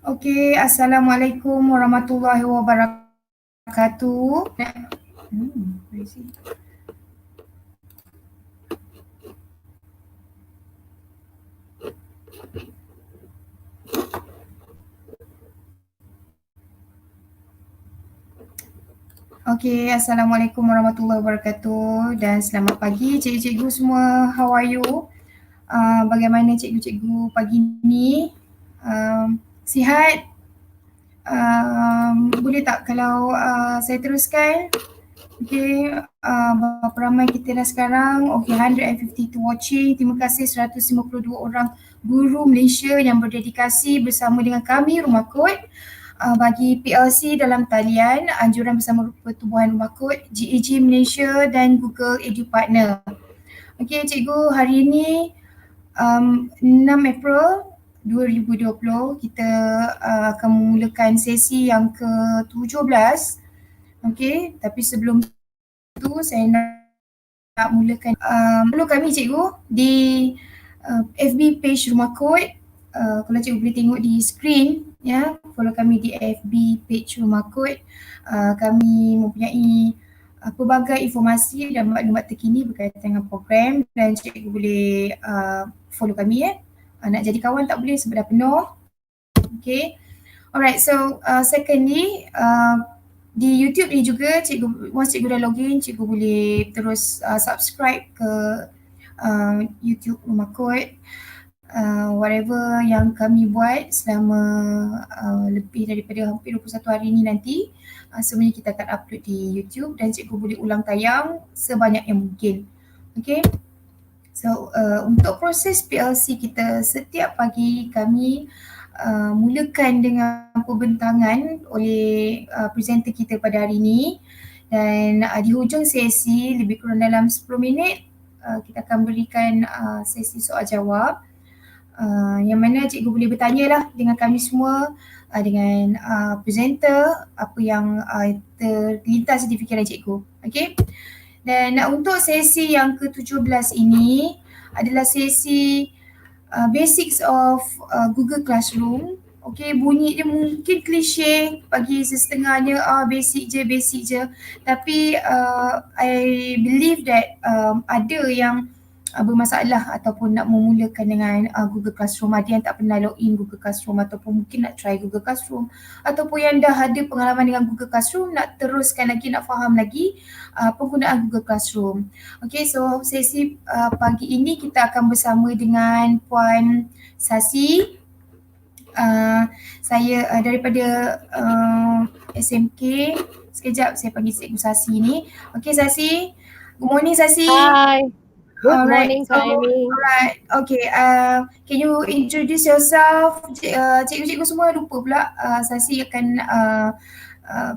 Okey, Assalamualaikum warahmatullahi wabarakatuh. Where is it? Okey, Assalamualaikum warahmatullahi wabarakatuh dan selamat pagi cikgu-cikgu semua. How are you? Bagaimana cikgu-cikgu pagi ni? Sihat? Boleh tak kalau saya teruskan? Okey, berapa ramai kita dah sekarang? Okey, 152 watching. Terima kasih 152 orang guru Malaysia yang berdedikasi bersama dengan kami Rumah Kod bagi PLC dalam talian anjuran bersama Pertubuhan Rumah Kod, GEG Malaysia dan Google Edu Partner. Okey, cikgu, hari ini 6 April 2020 kita akan memulakan sesi yang ke-17. Okey, tapi sebelum tu saya nak mulakan follow kami cikgu di FB page Rumah Kod. Kalau cikgu boleh tengok di screen ya, follow kami di FB page Rumah Kod. Kami mempunyai pelbagai informasi dan maklumat terkini berkaitan dengan program dan cikgu boleh follow kami ya. Nak jadi kawan tak boleh sebab dah penuh. Okay. Alright, so secondly, di YouTube ni juga cikgu, once cikgu dah login, cikgu boleh terus subscribe ke YouTube Rumah Kod. Whatever yang kami buat selama lebih daripada hampir 21 hari ni nanti, semuanya kita akan upload di YouTube dan cikgu boleh ulang tayang sebanyak yang mungkin. Okay. So untuk proses PLC kita, setiap pagi kami mulakan dengan pembentangan oleh presenter kita pada hari ini dan di hujung sesi lebih kurang dalam 10 minit kita akan berikan sesi soal jawab yang mana cikgu boleh bertanya lah dengan kami semua dengan presenter apa yang terlintas di fikiran cikgu. Okay. Dan untuk sesi yang ke-17 ini adalah sesi basics of Google Classroom. Okay, bunyi dia mungkin klise bagi sesetengahnya, basic je. Tapi I believe that ada yang bermasalah ataupun nak memulakan dengan Google Classroom. Ada yang tak pernah login Google Classroom ataupun mungkin nak try Google Classroom, ataupun yang dah ada pengalaman dengan Google Classroom nak teruskan lagi, nak faham lagi penggunaan Google Classroom. Okay, so sesi pagi ini kita akan bersama dengan Puan Sasi. Saya daripada SMK. Sekejap saya panggil Cikgu Sasi ni. Okay Sasi. Good morning Sasi. Hi. Good morning, Kak Amy. Alright, okay. Can you introduce yourself? Cikgu-cikgu semua lupa pula. Sasi akan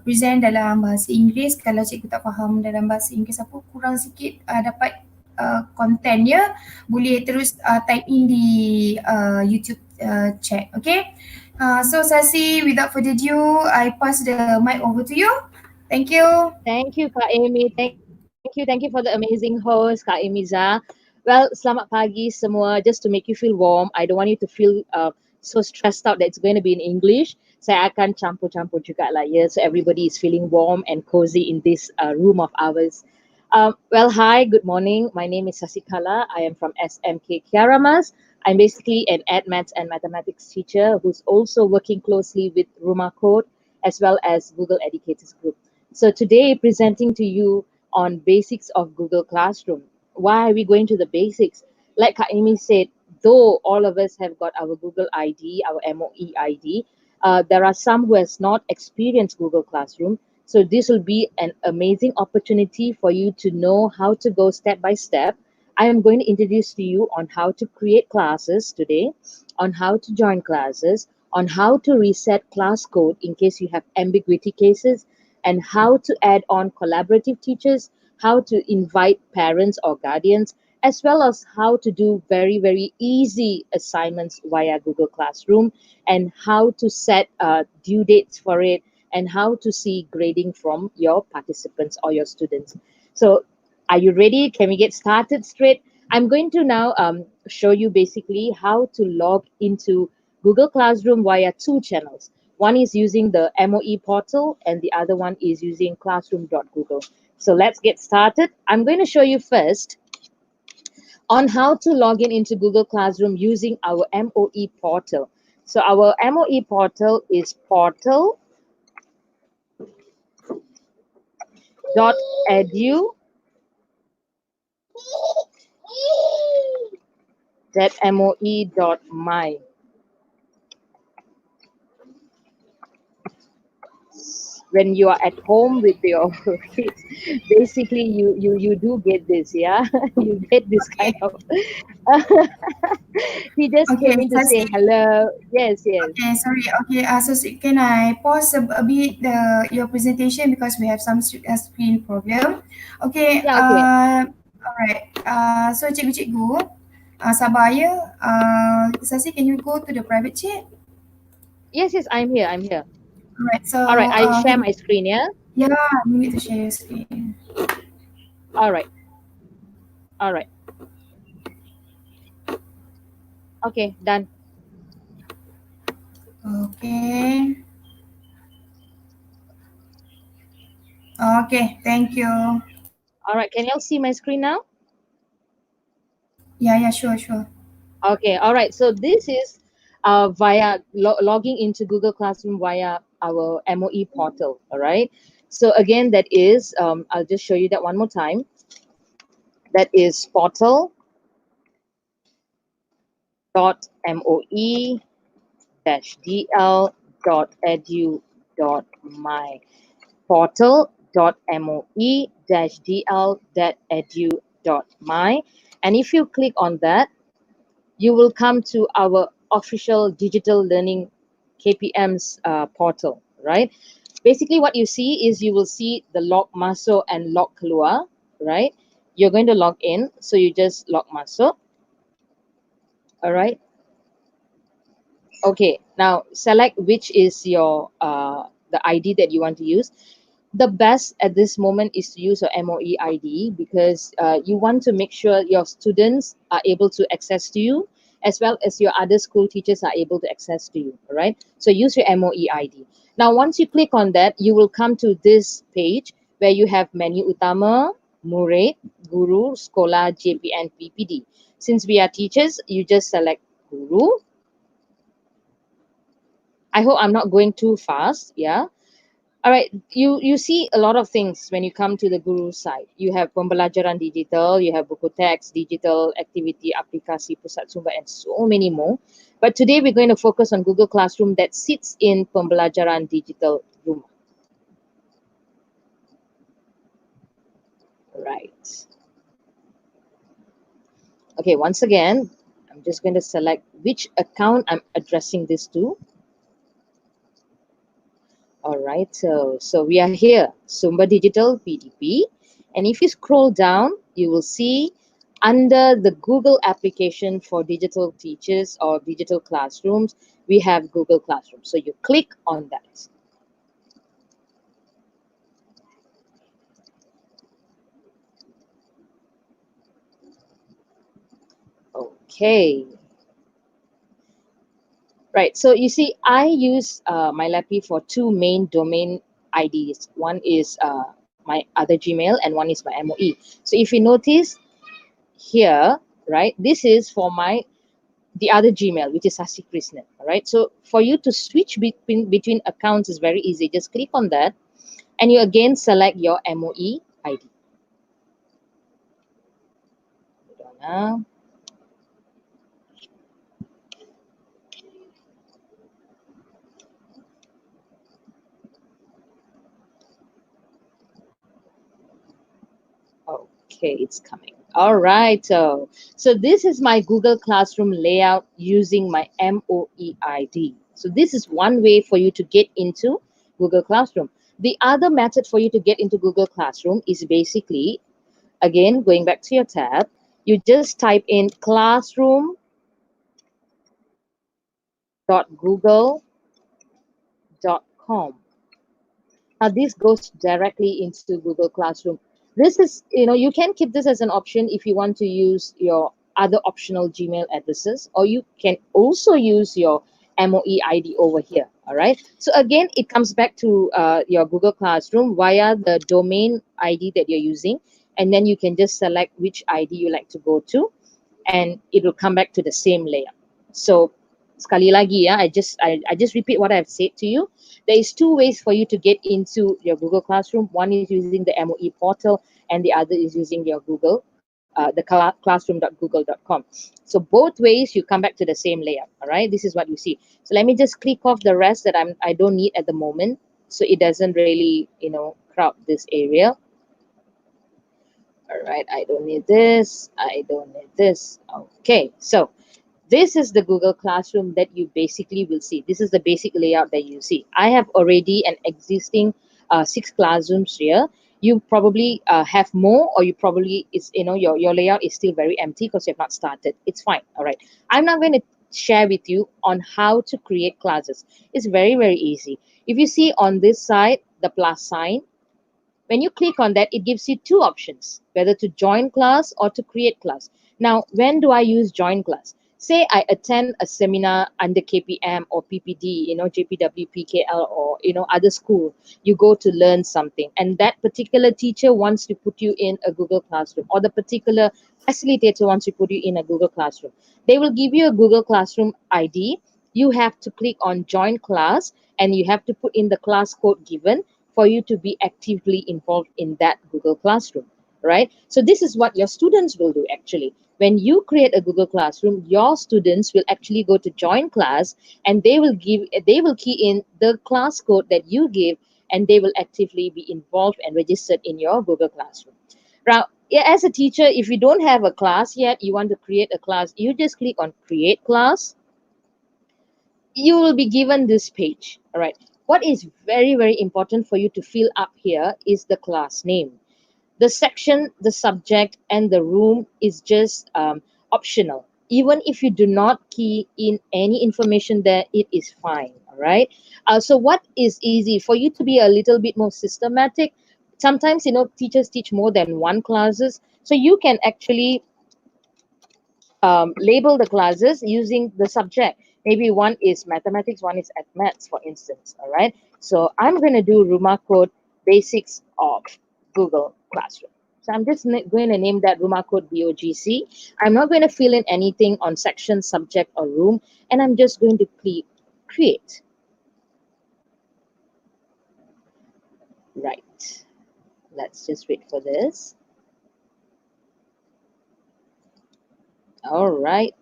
present dalam bahasa Inggeris. Kalau cikgu tak faham dalam bahasa Inggeris apa, kurang sikit dapat kontennya, boleh terus type in di YouTube chat. Okay. So Sasi, without further ado, I pass the mic over to you. Thank you. Thank you, Kak Amy. Thank you for the amazing host, Kak Emiza. Well, selamat pagi semua. Just to make you feel warm, I don't want you to feel so stressed out that it's going to be in English. Saya akan campur-campur juga lah, ya. So everybody is feeling warm and cozy in this room of ours. Well, hi, good morning. My name is Sasikala. I am from SMK Kiaramas. I'm basically an maths and mathematics teacher who's also working closely with Rumah Kod as well as Google Educators Group. So today, presenting to you on basics of Google Classroom. Why are we going to the basics? Like Kak Amy said, though all of us have got our Google ID, our MOE ID, there are some who has not experienced Google Classroom. So this will be an amazing opportunity for you to know how to go step by step. I am going to introduce to you on how to create classes today, on how to join classes, on how to reset class code in case you have ambiguity cases, and how to add on collaborative teachers, how to invite parents or guardians, as well as how to do very, very easy assignments via Google Classroom, and how to set due dates for it, and how to see grading from your participants or your students. So are you ready? Can we get started straight? I'm going to now show you basically how to log into Google Classroom via two channels. One is using the MOE portal and the other one is using classroom.google. So let's get started. I'm going to show you first on how to log in into Google Classroom using our MOE portal. So our MOE portal is portal.edu.moe.my. When you are at home with your kids, basically you do get this, yeah. You get this kind Okay. of. He just Okay, came in to say Sasi. hello. Yes, yes. Okay, sorry. Okay, can I pause a bit your presentation because we have some screen problem. Okay, Yeah, okay. alright. So cikgu, sabar ya. Sasi, can you go to the private chat? Yes, yes, I'm here. I'm here. Alright, so All right, I share my screen. Yeah. yeah, you need to share your screen. All right. All right. Okay, done. Okay. Okay, thank you. All right. Can y'all see my screen now? Yeah, sure. Okay. All right. So this is via logging into Google Classroom via our MOE portal. All right. So again, that is I'll just show you that one more time. That is portal.moe-dl.edu.my. portal.moe-dl.edu.my. And if you click on that, you will come to our official digital learning KPM's portal, right? Basically, what you see is you will see the log masuk and log keluar, right? You're going to log in, so you just log masuk, all right? Okay, now select which is your the ID that you want to use. The best at this moment is to use your MOE ID because you want to make sure your students are able to access to you as well as your other school teachers are able to access to you, all right? So use your MOE ID. Now, once you click on that, you will come to this page where you have menu utama, murid, guru, sekolah, JP, and PPD. Since we are teachers, you just select guru. I hope I'm not going too fast, yeah? All right, you see a lot of things when you come to the guru side. You have pembelajaran digital, you have buku teks, digital activity, aplikasi, pusat sumber, and so many more. But today we're going to focus on Google Classroom that sits in pembelajaran digital room. Right. Okay, once again, I'm just going to select which account I'm addressing this to. All right, so we are here, Sumber Digital PDP. And if you scroll down, you will see under the Google application for digital teachers or digital classrooms, we have Google Classroom. So you click on that. Okay. Right, so you see, I use my Lappy for two main domain IDs. One is my other Gmail and one is my MOE. So if you notice here, right, this is for my the other Gmail, which is Sasi Krishnan. All right. So for you to switch between accounts is very easy. Just click on that, and you again select your MOE ID. Hold on now. Okay, it's coming. All right. So this is my Google Classroom layout using my MOE ID. So this is one way for you to get into Google Classroom. The other method for you to get into Google Classroom is basically, again, going back to your tab, you just type in classroom.google.com. Now this goes directly into Google Classroom. This is, you can keep this as an option if you want to use your other optional Gmail addresses, or you can also use your MOE ID over here. All right. So again, it comes back to your Google Classroom via the domain ID that you're using, and then you can just select which ID you like to go to, and it will come back to the same layout. So sekali lagi ya, I just repeat what I've said to you. There is two ways for you to get into your Google Classroom. One is using the MOE portal, and the other is using your Google, the classroom.google.com. So both ways you come back to the same layout. All right, this is what you see. So let me just click off the rest that I don't need at the moment, so it doesn't really crowd this area. All right, I don't need this. I don't need this. Okay, so this is the Google Classroom that you basically will see. This is the basic layout that you see. I have already an existing 6 classrooms here. You probably have more, or you probably your layout is still very empty because you have not started. It's fine. All right. I'm now going to share with you on how to create classes. It's very, very easy. If you see on this side the plus sign, when you click on that, it gives you two options, whether to join class or to create class. Now, when do I use join class? Say I attend a seminar under KPM or PPD, JPW, PKL, or other school. You go to learn something, and that particular teacher wants to put you in a Google Classroom, or the particular facilitator wants to put you in a Google Classroom. They will give you a Google Classroom ID. You have to click on join class, and you have to put in the class code given for you to be actively involved in that Google Classroom, right? So this is what your students will do actually. When you create a Google Classroom, your students will actually go to join class, and they will key in the class code that you give, and they will actively be involved and registered in your Google Classroom. Now, as a teacher, if you don't have a class yet, you want to create a class, you just click on create class. You will be given this page. All right. What is very, very important for you to fill up here is the class name. The section, the subject, and the room is just optional. Even if you do not key in any information there, it is fine. All right. So what is easy for you to be a little bit more systematic? Sometimes teachers teach more than one classes, so you can actually label the classes using the subject. Maybe one is mathematics, one is maths, for instance. All right. So I'm going to do Rumah Code Basics of Google Classroom. So I'm just going to name that Rumah Code BOGC. I'm not going to fill in anything on section, subject, or room, and I'm just going to click create. Right. Let's just wait for this. All right.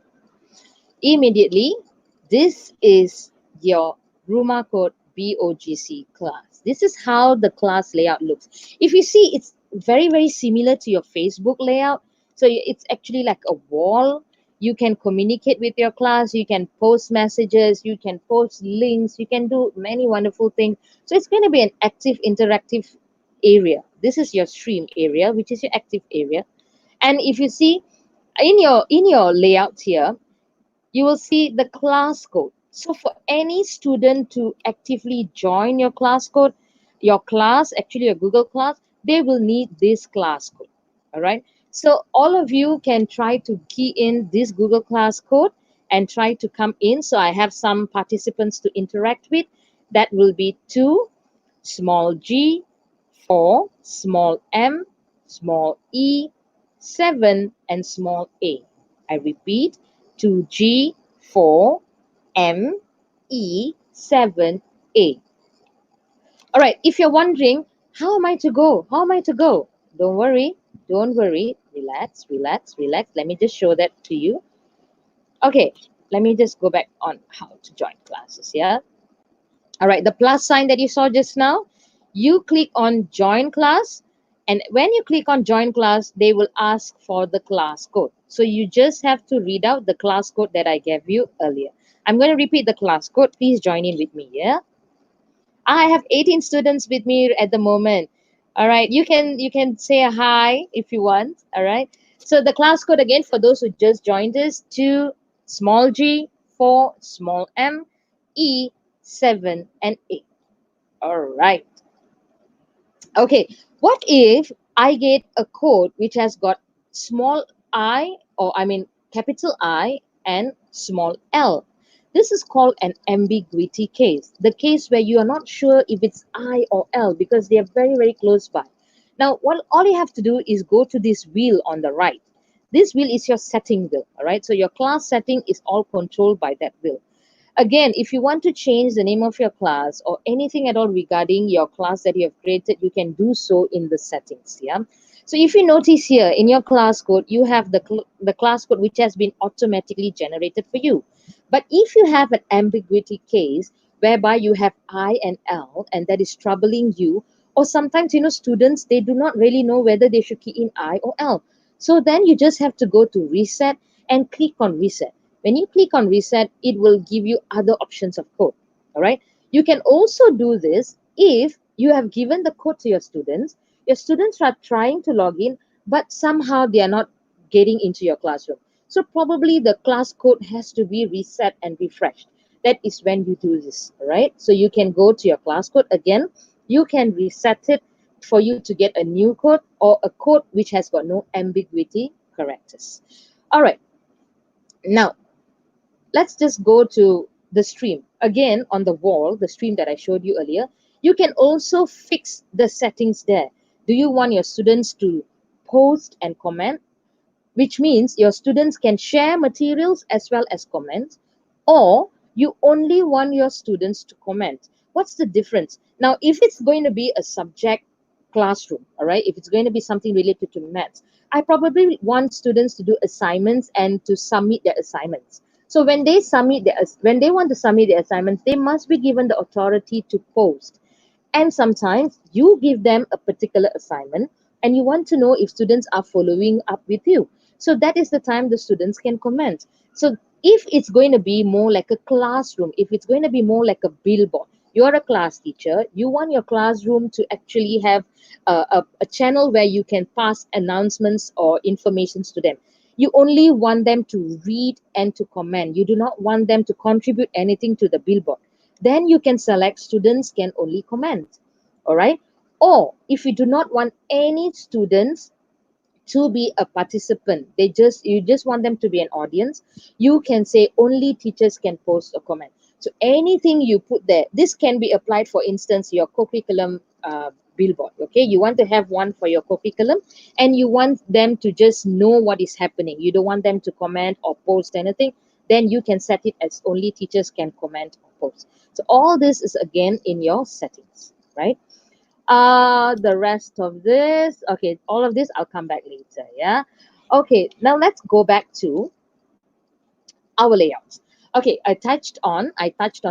Immediately, this is your Rumah Code BOGC class. This is how the class layout looks. If you see, it's very, very similar to your Facebook layout. So it's actually like a wall. You can communicate with your class. You can post messages. You can post links. You can do many wonderful things. So it's going to be an active, interactive area. This is your stream area, which is your active area. And if you see in your layout here, you will see the class code. So for any student to actively join your class code, your class, actually your Google class, they will need this class code. All right. So all of you can try to key in this Google class code and try to come in. So I have some participants to interact with. That will be 2, small g, 4, small m, small e, 7, and small a. I repeat, 2G, 4, M, E, 7, A. All right, if you're wondering, how am I to go? How am I to go? Don't worry, don't worry. Relax, relax, relax. Let me just show that to you. Okay, let me just go back on how to join classes, yeah? All right, the plus sign that you saw just now, you click on join class, and when you click on join class, they will ask for the class code. So you just have to read out the class code that I gave you earlier. I'm going to repeat the class code. Please join in with me, yeah? I have 18 students with me at the moment. All right, you can say a hi if you want. All right. So the class code again for those who just joined us: 2, small g, 4, small m, e, 7, and 8. All right. Okay. What if I get a code which has got small I, or I mean capital I and small l? This is called an ambiguity case, the case where you are not sure if it's I or L because they are very, very close by. Now, all you have to do is go to this wheel on the right. This wheel is your setting wheel, all right? So your class setting is all controlled by that wheel. Again, if you want to change the name of your class or anything at all regarding your class that you have created, you can do so in the settings. Yeah. So if you notice here in your class code, you have the class code which has been automatically generated for you. But if you have an ambiguity case whereby you have I and L and that is troubling you, or sometimes, students, they do not really know whether they should key in I or L. So then you just have to go to reset and click on reset. When you click on reset, it will give you other options of code. All right. You can also do this if you have given the code to your students. Your students are trying to log in, but somehow they are not getting into your classroom. So probably the class code has to be reset and refreshed. That is when you do this. All right. So you can go to your class code again. You can reset it for you to get a new code or a code which has got no ambiguity characters. All right. Now, let's just go to the stream. Again, on the wall, the stream that I showed you earlier, you can also fix the settings there. Do you want your students to post and comment? Which means your students can share materials as well as comment, or you only want your students to comment. What's the difference? Now, if it's going to be a subject classroom, all right, if it's going to be something related to maths, I probably want students to do assignments and to submit their assignments. So when they want to submit their assignments, they must be given the authority to post. And sometimes you give them a particular assignment and you want to know if students are following up with you. So that is the time the students can comment. So if it's going to be more like a classroom, if it's going to be more like a billboard, you're a class teacher, you want your classroom to actually have a channel where you can pass announcements or informations to them. You only want them to read and to comment. You do not want them to contribute anything to the billboard. Then you can select students can only comment. All right. Or if you do not want any students to be a participant, you just want them to be an audience, you can say only teachers can post a comment. So anything you put there, this can be applied, for instance, your co-curriculum billboard. Okay, you want to have one for your co-curriculum and you want them to just know what is happening, you don't want them to comment or post anything, then you can set it as only teachers can comment or post. So all this is again in your settings, right? The rest of this, okay, all of this I'll come back later. Yeah. Okay, now let's go back to our layouts. Okay, I touched on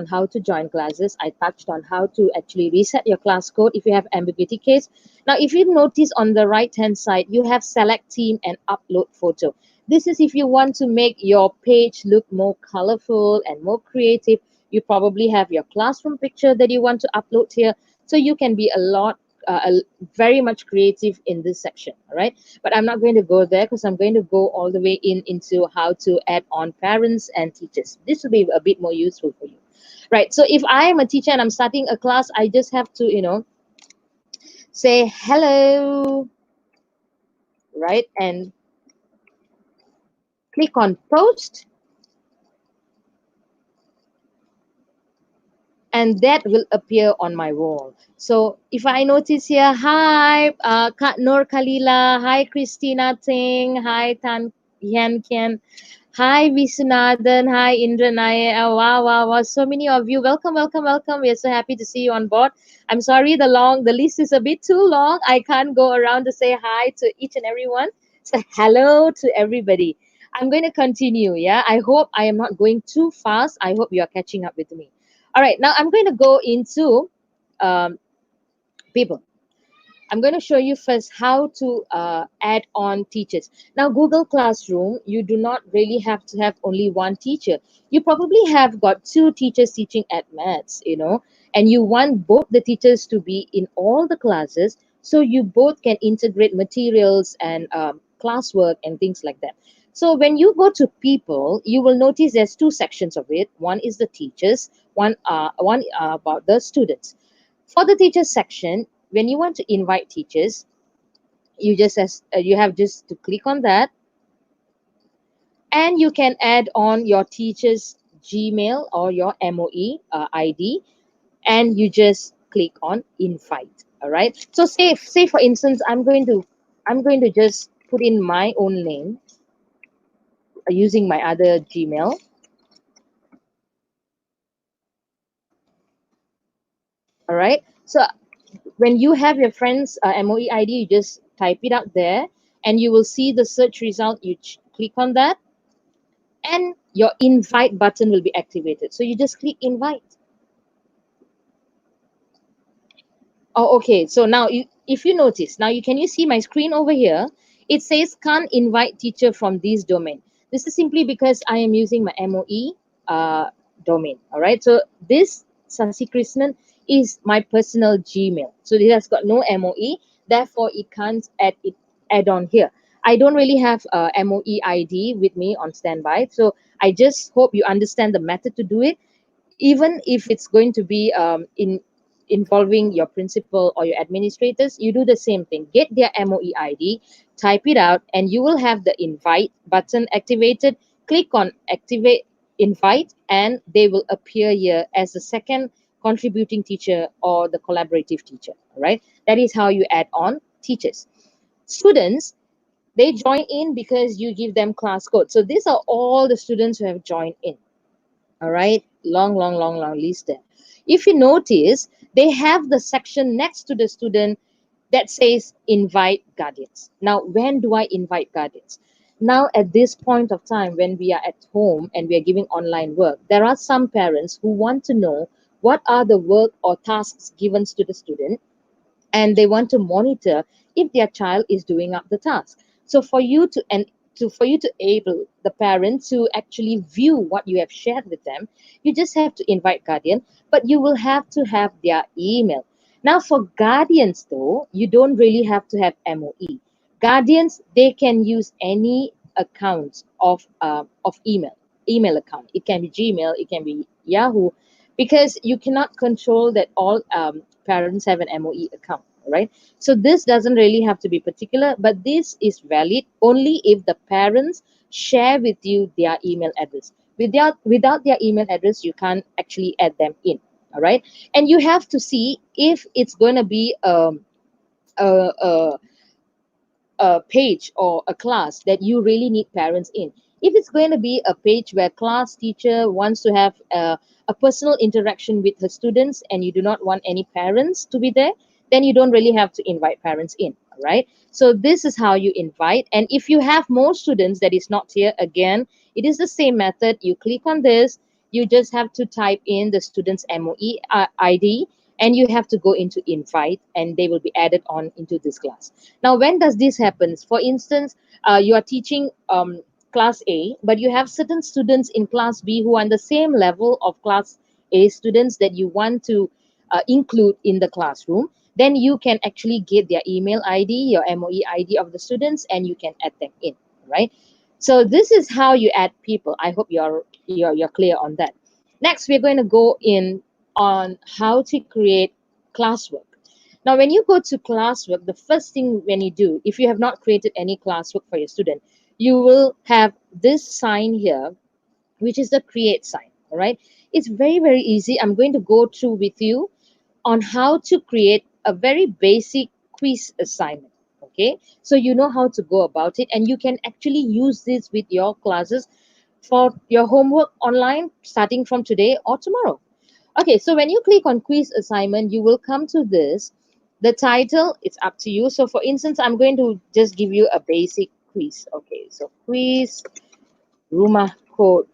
how to join classes. I touched on how to actually reset your class code if you have ambiguity case. Now, if you notice on the right hand side, you have select theme and upload photo. This is if you want to make your page look more colorful and more creative. You probably have your classroom picture that you want to upload here. So you can be very much creative in this section, all right? But I'm not going to go there because I'm going to go all the way into how to add on parents and teachers. This will be a bit more useful for you, right? So if I am a teacher and I'm starting a class, I just have to, say hello, right? And click on post, and that will appear on my wall. So if I notice here, hi, Nur Kalila, hi, Christina Ting, hi, Tan Yan Kian, hi, Viswanathan, hi, Indra Nair. Oh, wow, wow, wow, so many of you. Welcome, welcome, welcome. We are so happy to see you on board. I'm sorry, the list is a bit too long. I can't go around to say hi to each and everyone. So hello to everybody. I'm going to continue, yeah? I hope I am not going too fast. I hope you are catching up with me. All right, now I'm going to go into um, people. I'm going to show you first how to add on teachers. Now, Google Classroom, you do not really have to have only one teacher. You probably have got two teachers teaching at maths, and you want both the teachers to be in all the classes so you both can integrate materials and classwork and things like that. So when you go to people, you will notice there's two sections of it. One is the teachers, one about the students. For the teachers section, when you want to invite teachers, you have to click on that, and you can add on your teachers Gmail or your MOE ID, and you just click on invite. All right. So say for instance, I'm going to just put in my own name using my other Gmail. All right. So when you have your friend's MOE ID, you just type it out there, and you will see the search result. You click on that, and your invite button will be activated. So you just click invite. Oh, okay. So now, if you notice, now can you see my screen over here? It says can't invite teacher from this domain. This is simply because I am using my MOE domain. All right. So this Sasi Krishnan is my personal Gmail. So it has got no MOE. Therefore, it can't add on here. I don't really have MOE ID with me on standby. So I just hope you understand the method to do it, even if it's going to be involving your principal or your administrators. You do the same thing. Get their MOE ID, type it out, and you will have the invite button activated. Click on activate invite, and they will appear here as the second contributing teacher or the collaborative teacher. All right. That is how you add on teachers. Students, they join in because you give them class code. So these are all the students who have joined in. All right, long list there. If you notice, they have the section next to the student that says invite guardians. Now, when do I invite guardians? Now, at this point of time, when we are at home and we are giving online work, there are some parents who want to know what are the work or tasks given to the student, and they want to monitor if their child is doing up the task. So for you to able the parent to actually view what you have shared with them, you just have to invite guardian, but you will have to have their email. Now for guardians though, you don't really have to have MOE. Guardians, they can use any account of email account. It can be Gmail, it can be Yahoo, because you cannot control that all parents have an MOE account, right? So this doesn't really have to be particular, but this is valid only if the parents share with you their email address. Without their email address, you can't actually add them in, all right? And you have to see if it's going to be a, a a page or a class that you really need parents in. If it's going to be a page where class teacher wants to have a personal interaction with her students and you do not want any parents to be there, then you don't really have to invite parents in, right? So this is how you invite. And if you have more students that is not here, again, it is the same method. You click on this, you just have to type in the student's MOE ID, and you have to go into invite, and they will be added on into this class. Now, when does this happen? For instance, you are teaching class A, but you have certain students in class B who are on the same level of class A students that you want to include in the classroom. Then you can actually get their email ID, your MOE ID of the students, and you can add them in, right? So this is how you add people. I hope you're clear on that. Next, we're going to go in on how to create classwork. Now, when you go to classwork, the first thing when you do, if you have not created any classwork for your student, you will have this sign here, which is the create sign, all right? It's very easy. I'm going to go through with you on how to create a very basic quiz assignment, okay? So you know how to go about it, and you can actually use this with your classes for your homework online starting from today or tomorrow. Okay, so when you click on quiz assignment, you will come to this. The title, it's up to you. So for instance, I'm going to just give you a basic quiz. Okay, so quiz, Rumah Code,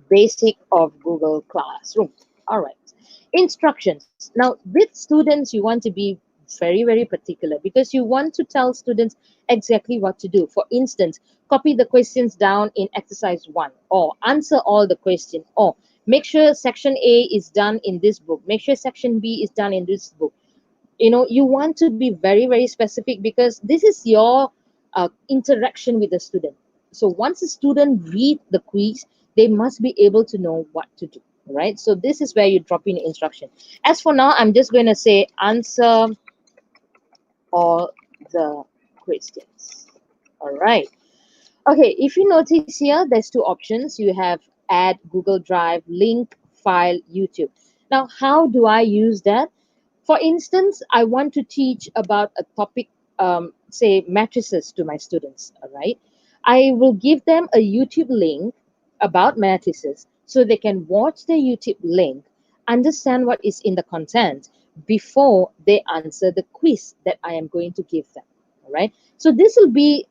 basic of Google Classroom. All right. Instructions. Now, with students, you want to be very particular because you want to tell students exactly what to do. For instance, copy the questions down in exercise 1, or answer all the questions, or make sure section A is done in this book, make sure section B is done in this book. You know, you want to be very specific because this is your interaction with the student. So once a student read the quiz, they must be able to know what to do, right? So this is where you drop in instruction. As for now, I'm just going to say answer all the questions. All right. Okay, if you notice here, there's two options. You have add Google Drive, link, file, YouTube. Now, how do I use that? For instance, I want to teach about a topic, say matrices to my students, all right? I will give them a YouTube link about matrices so they can watch the YouTube link, understand what is in the content before they answer the quiz that I am going to give them, all right? So this will be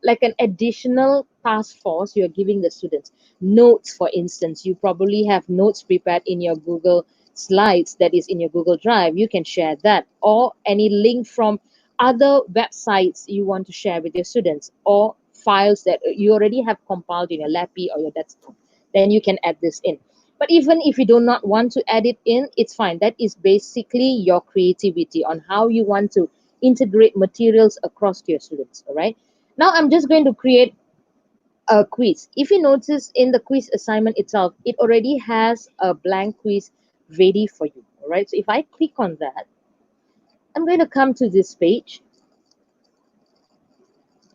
like an additional task force you're giving the students. Notes, for instance, you probably have notes prepared in your Google Slides that is in your Google Drive. You can share that, or any link from other websites you want to share with your students, or files that you already have compiled in your lappy or your desktop. Then you can add this in. But even if you do not want to add it in, it's fine. That is basically your creativity on how you want to integrate materials across to your students, all right? Now I'm just going to create a quiz. If you notice in the quiz assignment itself, it already has a blank quiz ready for you, all right? So if I click on that, I'm going to come to this page.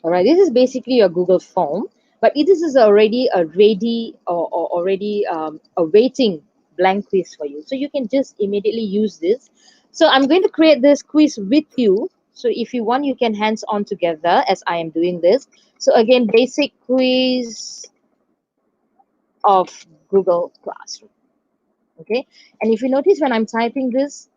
All right, this is basically your Google form, but this is already a ready or already a waiting blank quiz for you. So you can just immediately use this. So I'm going to create this quiz with you. So if you want, you can hands on together as I am doing this. So again, basic quiz of Google Classroom. Okay, and if you notice when I'm typing this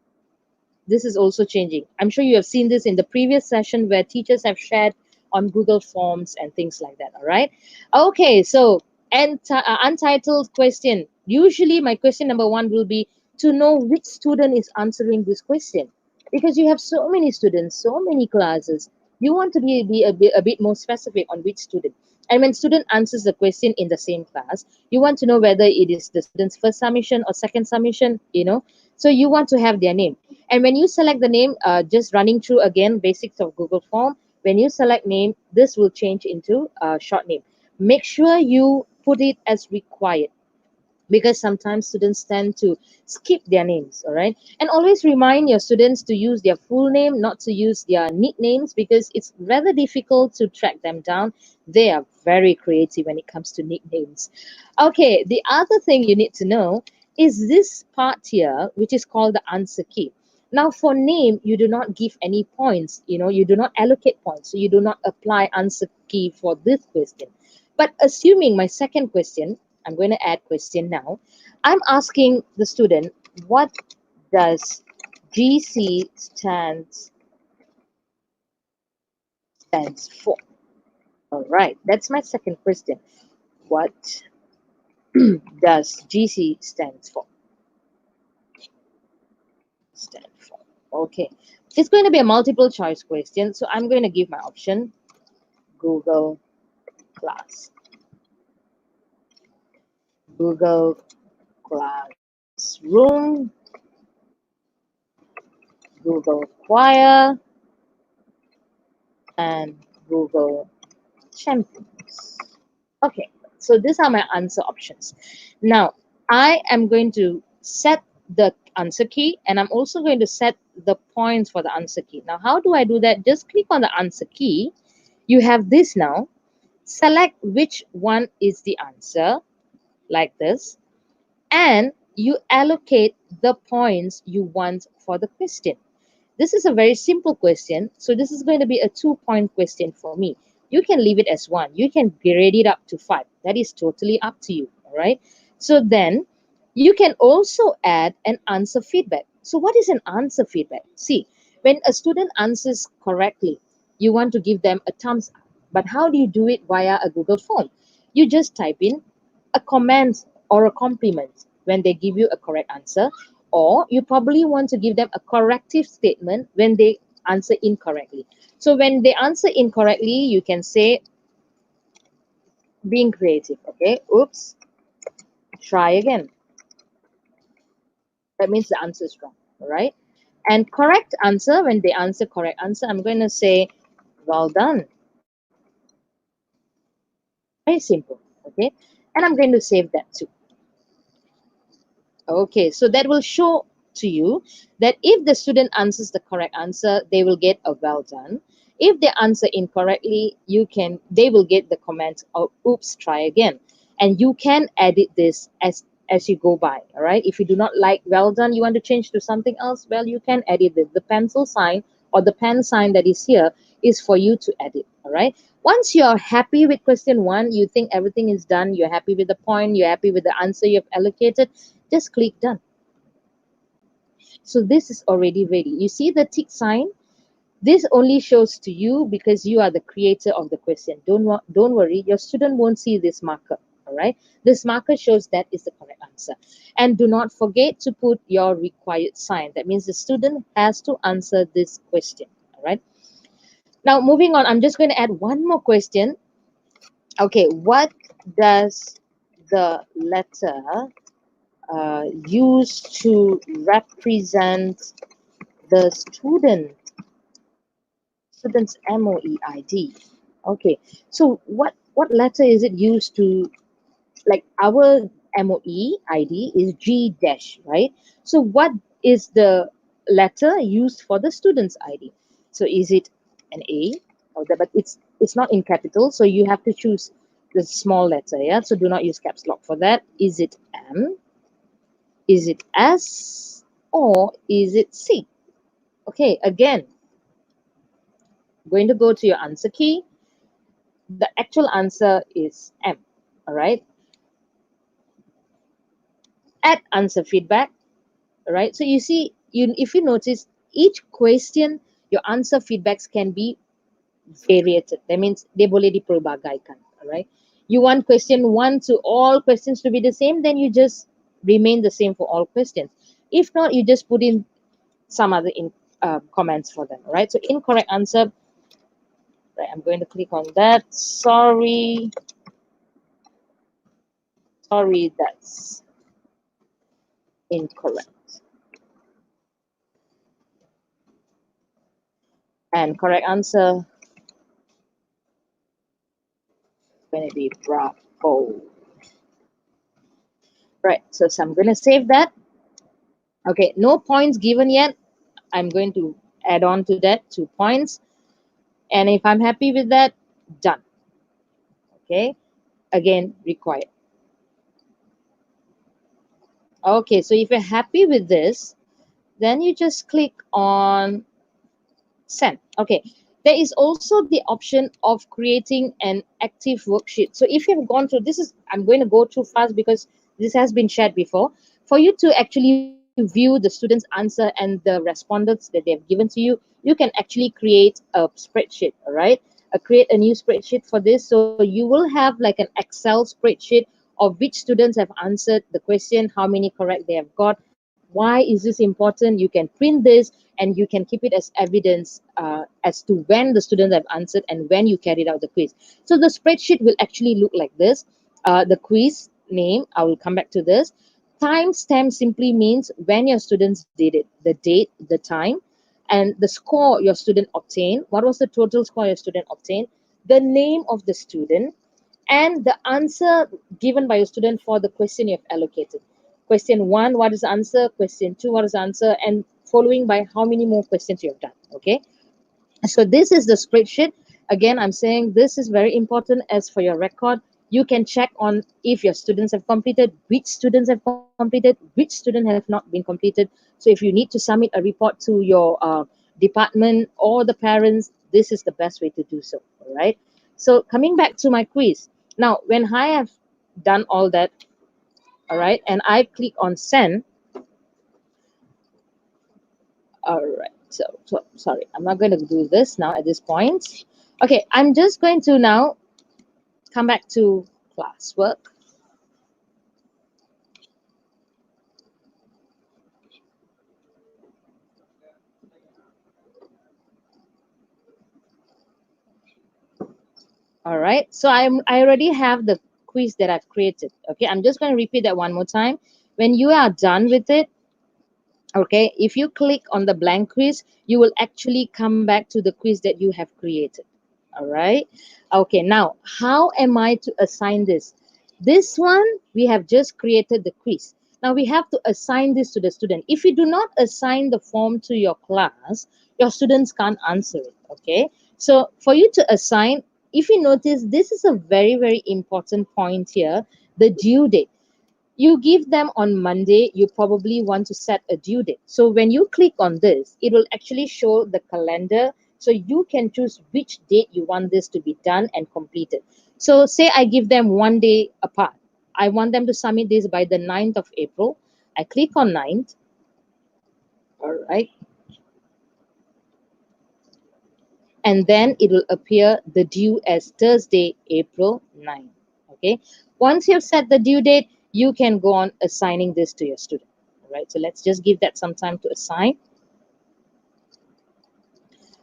is also changing. I'm sure you have seen this in the previous session where teachers have shared on Google Forms and things like that, all right? Okay, so untitled question. Usually my question number one will be to know which student is answering this question. Because you have so many students, so many classes, you want to be a bit more specific on which student. And when student answers the question in the same class, you want to know whether it is the student's first submission or second submission, you know. So you want to have their name. And when you select the name, just running through again basics of Google Form, when you select name, this will change into a short name. Make sure you put it as required, because sometimes students tend to skip their names, all right? And always remind your students to use their full name, not to use their nicknames, because it's rather difficult to track them down. They are very creative when it comes to nicknames. Okay, the other thing you need to know is this part here, which is called the answer key. Now for name, you do not give any points, you know, you do not allocate points, so you do not apply answer key for this question. But assuming my second question, I'm going to add question now. I'm asking the student, what does GC stands for? All right, that's my second question. What does GC stands for? Stand for. Okay, it's going to be a multiple choice question, so I'm going to give my option: Google Class, Google Classroom, Google Choir, and Google Champions. Okay, so these are my answer options. Now, I am going to set the answer key, and I'm also going to set the points for the answer key. Now, how do I do that? Just click on the answer key. You have this now. Select which one is the answer, like this, and you allocate the points you want for the question. This is a very simple question, so this is going to be a 2-point question for me. You can leave it as 1. You can grade it up to 5. That is totally up to you, all right? So then you can also add an answer feedback. So what is an answer feedback? See, when a student answers correctly, you want to give them a thumbs up. But how do you do it via a Google form? You just type in a comment or a compliment when they give you a correct answer, or you probably want to give them a corrective statement when they answer incorrectly. So when they answer incorrectly, you can say, being creative, okay? Oops, try again. That means the answer is wrong, all right? And correct answer, when they answer correct answer, I'm going to say, well done. Very simple, okay? And I'm going to save that too. Okay, so that will show to you that if the student answers the correct answer, they will get a well done. If they answer incorrectly, they will get the comment of oops, try again. and you can edit this as you go by. All right, if you do not like well done, you want to change to something else, well, you can edit it. The pencil sign or the pen sign that is here is for you to edit. All right, once you're happy with question 1, you think everything is done, you're happy with the point, you're happy with the answer you've allocated, just click done. So this is already ready. You see the tick sign? This only shows to you because you are the creator of the question. Don't worry, your student won't see this marker. All right, this marker shows that is the correct answer. And do not forget to put your required sign. That means the student has to answer this question. All right. Now moving on, I'm just going to add one more question. Okay, what does the letter use to represent the student's MOE ID? Okay, so what letter is it used to, like our MOE ID is G dash, right? So what is the letter used for the student's ID? So is it an A or the, but it's not in capital, so you have to choose the small letter, yeah? So do not use caps lock for that. Is it M? Is it S? Or is it C? Okay, again, I'm going to go to your answer key. The actual answer is M. All right. Add answer feedback. All right. So you see, if you notice, each question, your answer feedbacks can be variated. That means they boleh dipelbagaikan. All right. You want question 1 to all questions to be the same, then you just remain the same for all questions. If not, you just put in some other comments for them. All right. So incorrect answer. Right, I'm going to click on that. Sorry, that's incorrect. And correct answer is going to be bravo. Right, so I'm going to save that. Okay, no points given yet. I'm going to add on to that 2 points. And if I'm happy with that, done. Okay, again, required. Okay, so if you're happy with this, then you just click on send. Okay, there is also the option of creating an active worksheet. So if you have gone through this, is I'm going to go too fast because this has been shared before. For you to actually view the student's answer and the respondents that they've given to you, you can actually create a spreadsheet. All right, create a new spreadsheet for this. So you will have like an Excel spreadsheet of which students have answered the question, how many correct they have got. Why is this important? You can print this and you can keep it as evidence as to when the students have answered and when you carried out the quiz. So the spreadsheet will actually look like this. The quiz name, I will come back to this. Timestamp simply means when your students did it, the date, the time, and the score your student obtained. What was the total score your student obtained? The name of the student and the answer given by your student for the question you have allocated. Question 1, what is the answer? Question 2, what is the answer? And following by how many more questions you have done. Okay, so this is the spreadsheet. Again, I'm saying this is very important as for your record. You can check on if your students have completed, which students have completed, which students have not been completed. So if you need to submit a report to your department or the parents, this is the best way to do so. All right, so coming back to my quiz. Now, when I have done all that, all right, and I click on send. All right, so sorry, I'm not going to do this now at this point. Okay, I'm just going to now come back to classwork. All right, so I already have the quiz that I've created. Okay, I'm just going to repeat that one more time. When you are done with it, okay, if you click on the blank quiz, you will actually come back to the quiz that you have created. All right, okay, now how am I to assign this? This one, we have just created the quiz. Now we have to assign this to the student. If you do not assign the form to your class, your students can't answer it. Okay, so for you to assign, if you notice, this is a very, very important point here, the due date. You give them on Monday, you probably want to set a due date. So when you click on this, it will actually show the calendar. So you can choose which date you want this to be done and completed. So say I give them 1 day apart. I want them to submit this by the 9th of April. I click on 9th. All right. And then it will appear the due as Thursday, April 9. Okay. Once you've set the due date, you can go on assigning this to your student. All right. So let's just give that some time to assign.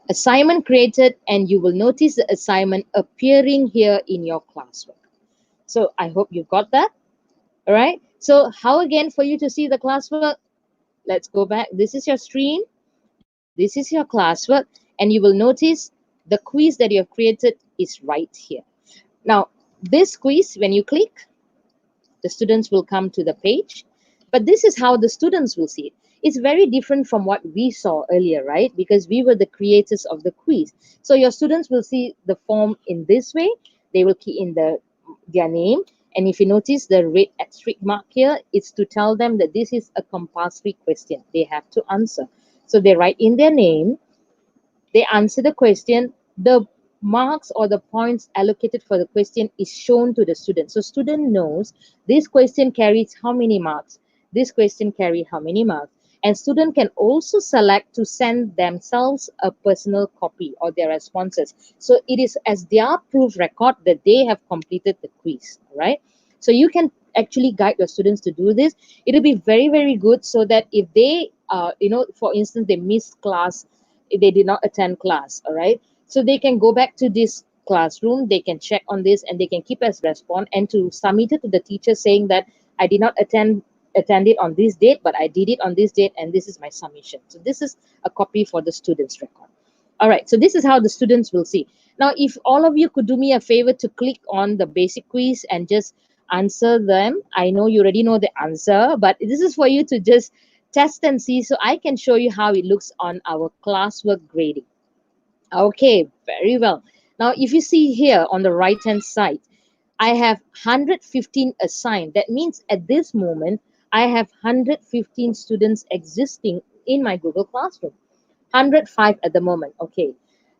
Assignment created, and you will notice the assignment appearing here in your classwork. So I hope you got that. All right. So how again for you to see the classwork? Let's go back. This is your stream. This is your classwork, and you will notice the quiz that you have created is right here. Now, this quiz, when you click, the students will come to the page, but this is how the students will see it. It's very different from what we saw earlier, right? Because we were the creators of the quiz. So your students will see the form in this way. They will key in their name. And if you notice the red asterisk mark here, it's to tell them that this is a compulsory question. They have to answer. So they write in their name, they answer the question, the marks or the points allocated for the question is shown to the student. So student knows this question carries how many marks, this question carries how many marks. And student can also select to send themselves a personal copy or their responses. So it is as their proof record that they have completed the quiz, right? So you can actually guide your students to do this. It'll be very, very good so that if they, for instance, they miss class, if they did not attend class, all right? So they can go back to this classroom, they can check on this, and they can keep as response and to submit it to the teacher saying that I did not attend it on this date, but I did it on this date, and this is my submission. So this is a copy for the student's record. All right, so this is how the students will see. Now, if all of you could do me a favor to click on the basic quiz and just answer them. I know you already know the answer, but this is for you to just test and see so I can show you how it looks on our classwork grading. Okay, very well. Now, if you see here on the right-hand side, I have 115 assigned. That means at this moment, I have 115 students existing in my Google Classroom. 105 at the moment, okay.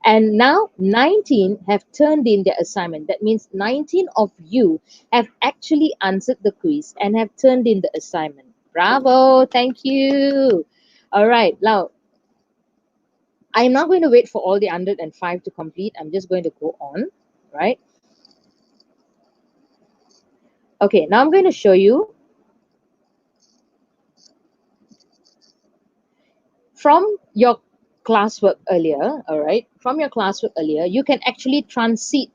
And now 19 have turned in their assignment. That means 19 of you have actually answered the quiz and have turned in the assignment. Bravo, thank you. All right, now I'm not going to wait for all the 105 to complete. I'm just going to go on, right? Okay, now I'm going to show you from your classwork earlier, all right? From your classwork earlier, you can actually transit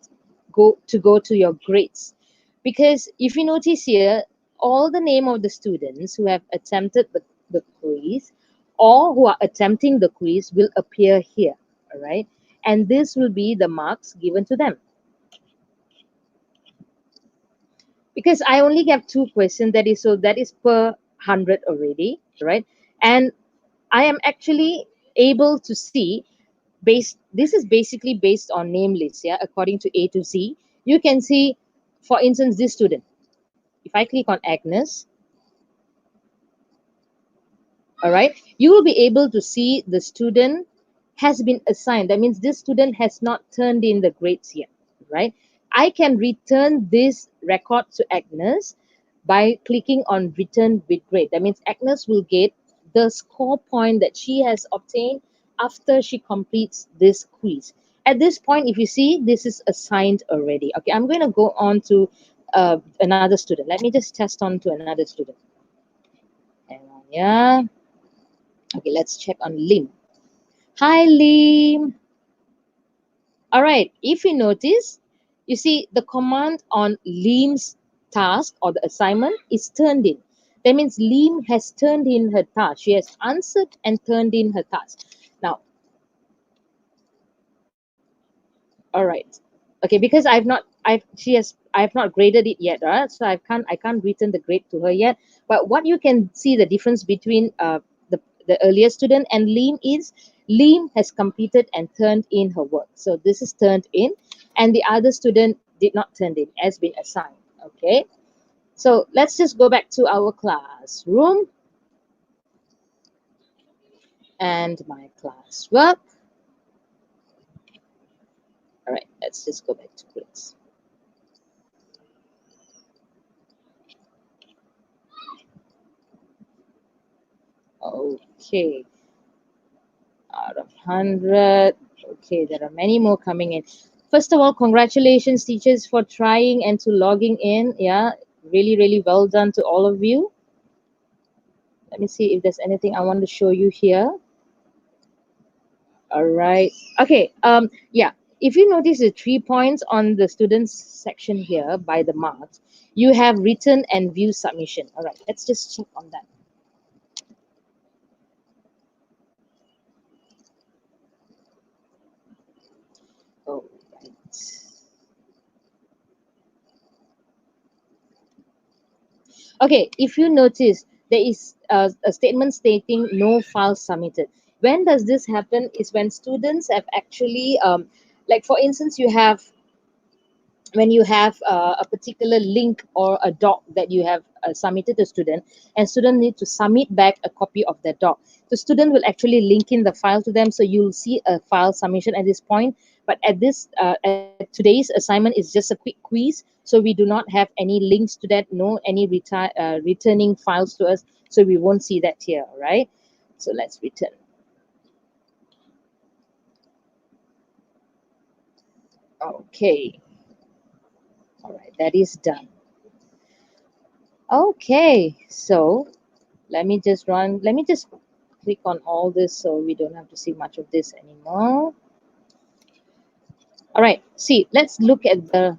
go to your grades. Because if you notice here, all the name of the students who have attempted the quiz or who are attempting the quiz will appear here, all right? And this will be the marks given to them. Because I only have 2 questions, that is per 100 already, right? And I am actually able to see this is basically based on name list, yeah, according to A to Z. You can see, for instance, this student. If I click on Agnes, all right, you will be able to see the student has been assigned. That means this student has not turned in the grades yet, right? I can return this record to Agnes by clicking on return with grade. That means Agnes will get the score point that she has obtained after she completes this quiz. At this point, if you see, this is assigned already. Okay, I'm going to go on to another student. Let me just test on to another student. Hang on, yeah. Okay, let's check on Lim. Hi, Lim. All right, if you notice, you see the command on Lim's task or the assignment is turned in. That means Lim has turned in her task. She has answered and turned in her task. Now, all right. Okay, because I have not graded it yet, right? So I can't return the grade to her yet. But what you can see the difference between the earlier student and Lim is Lim has completed and turned in her work. So this is turned in. and the other student did not turn in as been assigned. Okay, so let's just go back to our classroom and my classwork. All right, let's just go back to quiz. Okay, out of 100. Okay, there are many more coming in. First of all, congratulations, teachers, for trying and to logging in. Yeah, really, really well done to all of you. Let me see if there's anything I want to show you here. All right. Okay. Yeah. If you notice the 3 points on the students section here by the marks, you have written and view submission. All right. Let's just check on that. All right. Okay, if you notice, there is a statement stating no file submitted. When does this happen? Is when students have actually, like for instance, you have when you have a particular link or a doc that you have submitted to student, and student need to submit back a copy of that doc. The student will actually link in the file to them, so you'll see a file submission at this point. But at today's assignment is just a quick quiz, so we do not have any links to that, no any returning files to us, so we won't see that here. All right, so let's return. Okay, all right, that is done. Okay, so let me just click on all this so we don't have to see much of this anymore. All right, see, let's look at the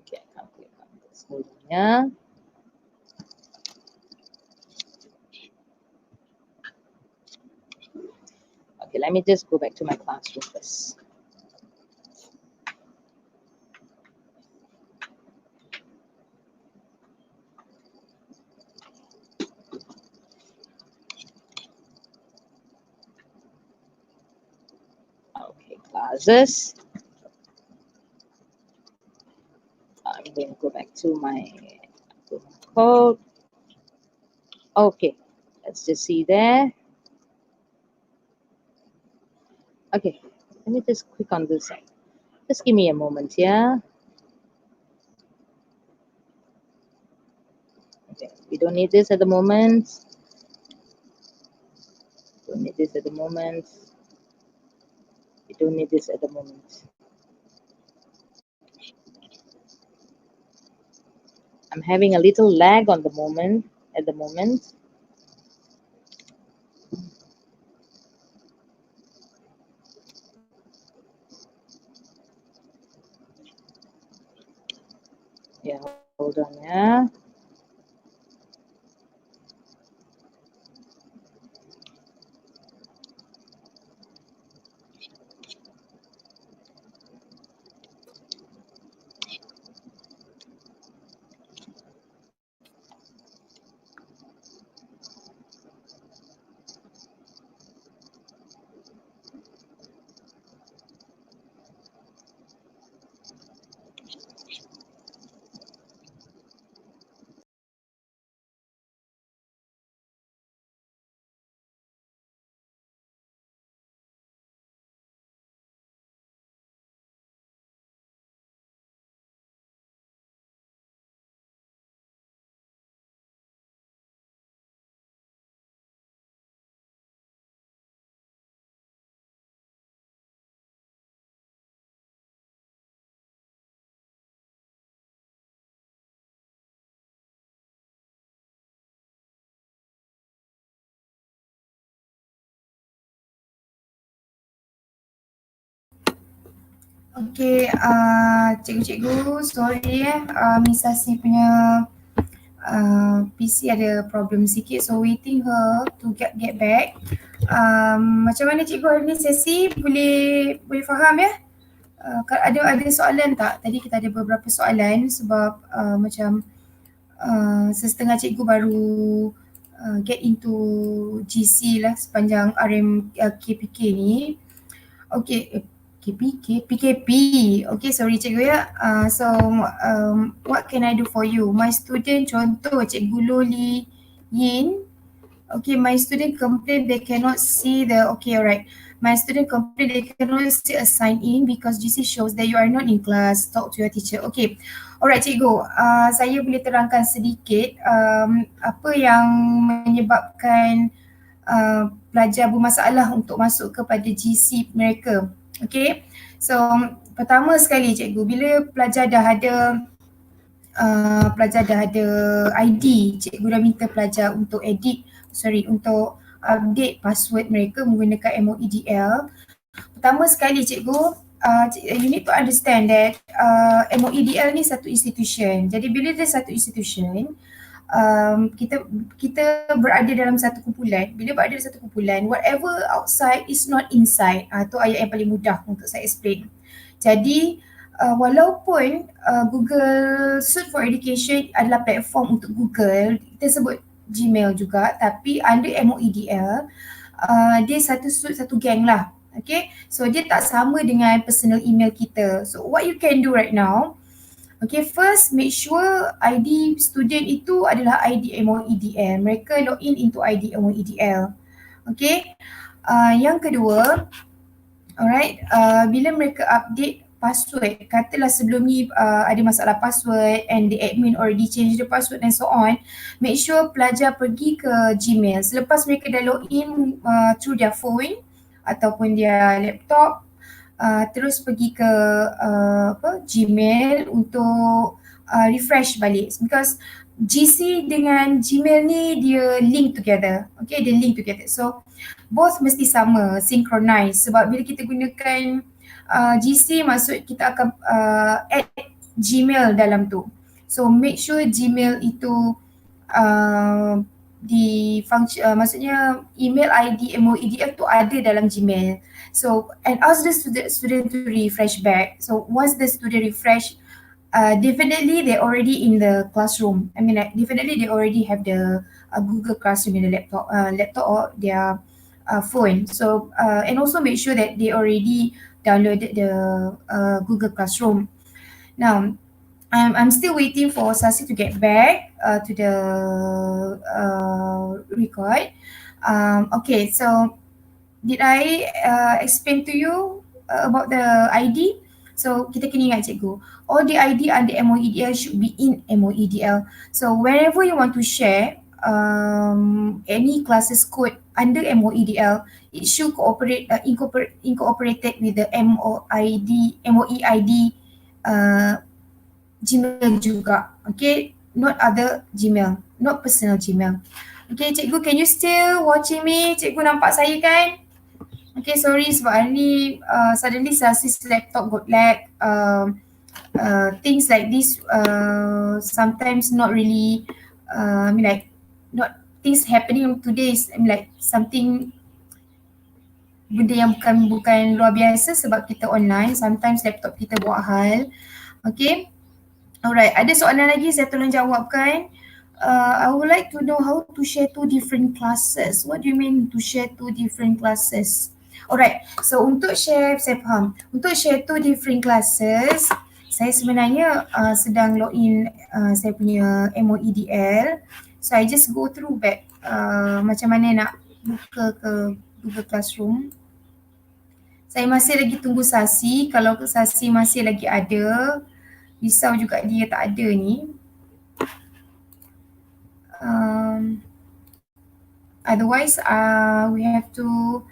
okay, I can't click on this. Hold on, yeah. Okay, let me just go back to my classroom first. Okay, classes. I'm going to go back to my code. Okay, let's just see there. Okay, let me just click on this side. Just give me a moment here. Okay, we don't need this at the moment. Don't need this at the moment. We don't need this at the moment. I'm having a little lag on the moment at the moment. Yeah, hold on, yeah. Okay, cikgu-cikgu, sorry Misasi punya PC ada problem sikit, so waiting her to get back. Macam mana cikgu hari ni sesi, boleh faham ya? Ada soalan tak? Tadi kita ada beberapa soalan sebab macam sesetengah cikgu baru get into GC lah sepanjang RM KPK ni. Okay, PKP. Okay, sorry cikgu ya. So, what can I do for you? My student, contoh cikgu Loli Yin. Okay, my student complain they cannot see the, okay, alright. My student complain they cannot see a sign in because GC shows that you are not in class. Talk to your teacher. Okay, alright cikgu. Saya boleh terangkan sedikit apa yang menyebabkan pelajar bermasalah untuk masuk kepada GC mereka. Okay, so pertama sekali cikgu, bila pelajar dah ada ID, cikgu dah minta pelajar untuk untuk update password mereka menggunakan MOEDL. Pertama sekali cikgu, you need to understand that MOEDL ni satu institution. Jadi bila dia satu institution, kita berada dalam satu kumpulan. Bila berada dalam satu kumpulan, whatever outside is not inside. Itu ayat yang paling mudah untuk saya explain. Jadi walaupun Google Suite for Education adalah platform untuk Google, kita sebut Gmail juga, tapi under MOEDL dia satu geng lah. Okay, so dia tak sama dengan personal email kita. So what you can do right now, okay, first make sure ID student itu adalah ID MOEDL. Mereka login into ID MOEDL. Okay, yang kedua, alright, bila mereka update password, katalah sebelum ni ada masalah password and the admin already change the password and so on, make sure pelajar pergi ke Gmail. Selepas mereka dah login through their phone ataupun their laptop, terus pergi ke Gmail untuk refresh balik, because GC dengan Gmail ni dia link together. Okay, dia link together. So both mesti sama, synchronize, sebab bila kita gunakan GC, maksud kita akan add Gmail dalam tu. So make sure Gmail itu di function, maksudnya email ID MOEDL tu ada dalam Gmail. So and ask the student to refresh back. So once the student refresh, definitely they already in the classroom. I mean, like, definitely they already have the Google Classroom in the laptop or their phone. So and also make sure that they already downloaded the Google Classroom. Now, I'm still waiting for Sasi to get back to the record. Okay, so did I explain to you about the ID? So kita kena ingat cikgu, all the ID under MOEDL should be in MOEDL. So whenever you want to share any classes code under MOEDL, it should incorporated with the MOEID Gmail juga. Okay, not other Gmail, not personal Gmail. Okay, cikgu, can you still watching me? Cikgu nampak saya kan? Okay, sorry sebab hari ni suddenly Sasi's laptop got lag. Things like this sometimes not really, I mean, like, not things happening today is, I mean, like something, benda yang bukan luar biasa sebab kita online. Sometimes laptop kita buat hal. Okay, alright, ada soalan lagi saya tolong jawabkan. I would like to know how to share two different classes. What do you mean to share two different classes? Alright, so untuk share, saya faham. Untuk share two different classes, saya sebenarnya sedang login saya punya MOEDL. So I just go through back macam mana nak buka ke Google Classroom. Saya masih lagi tunggu Sasi. Kalau Sasi masih lagi ada, risau juga dia tak ada ni. Otherwise we have to